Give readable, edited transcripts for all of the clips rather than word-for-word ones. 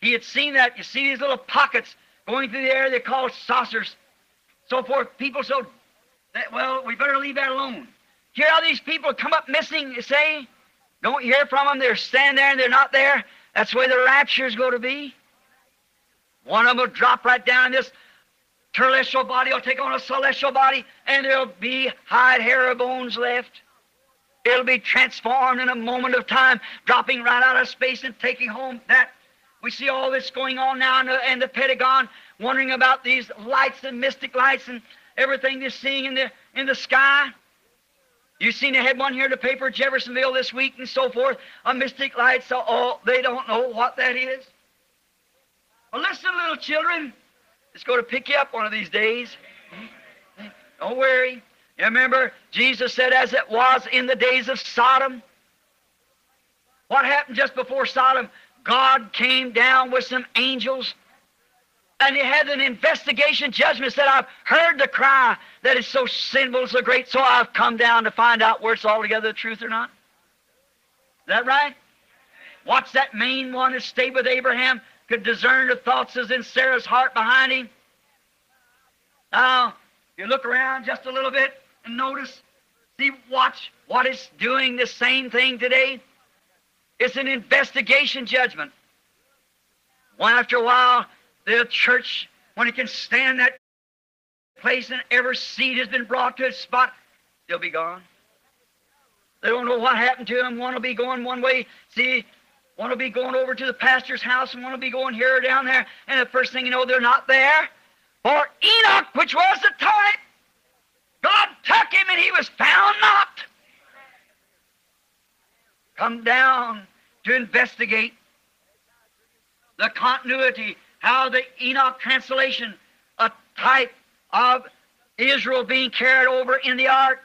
he had seen that. You see these little pockets going through the air, they're called saucers. So forth. People so, that, well, we better leave that alone. Hear how these people come up missing, you say? Don't hear from them. They're standing there and they're not there. That's the way the rapture is going to be. One of them will drop right down. This terrestrial body will take on a celestial body, and there'll be hide, hair, or bones left. It'll be transformed in a moment of time, dropping right out of space and taking home that. We see all this going on now in the Pentagon, wondering about these lights and mystic lights and everything they're seeing in the sky. You've seen they had one here in the paper, Jeffersonville, this week and so forth, a mystic light, so they don't know what that is. Well, listen, little children, it's going to pick you up one of these days. Don't worry. You remember, Jesus said, as it was in the days of Sodom. What happened just before Sodom? God came down with some angels, and he had an investigation judgment. Said, I've heard the cry that is so sinful, so great, so I've come down to find out where it's altogether the truth or not. Is that right? Watch that main one that stayed with Abraham, could discern the thoughts that's in Sarah's heart behind him. Now, you look around just a little bit and notice, watch what it's doing the same thing today. It's an investigation judgment. One after a while, the church, when it can stand that place and every seed has been brought to its spot, they'll be gone. They don't know what happened to them. One will be going one way. One will be going over to the pastor's house, and one will be going here or down there, and the first thing you know, they're not there. For Enoch, which was the type, God took him and he was found not. Come down to investigate the continuity, how the Enoch translation, a type of Israel being carried over in the ark.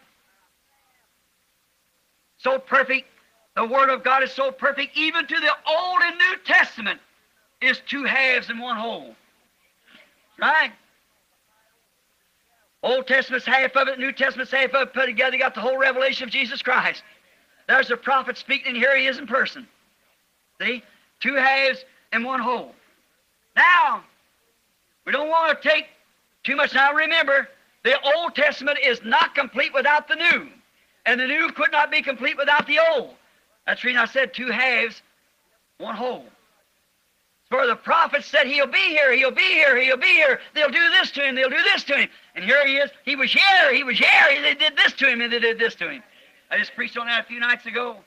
So perfect, the Word of God is so perfect, even to the Old and New Testament is two halves and one whole. Right? Old Testament's half of it, New Testament's half of it, put together, you got the whole revelation of Jesus Christ. There's the prophet speaking, and here he is in person. See? Two halves and one whole. Now, we don't want to take too much. Now remember, the Old Testament is not complete without the New, and the New could not be complete without the Old. That's the reason I said two halves, one whole. For the prophet said, he'll be here, he'll be here, he'll be here. They'll do this to him, they'll do this to him. And here he is. He was here, he was here. They did this to him, and they did this to him. I just preached on that a few nights ago.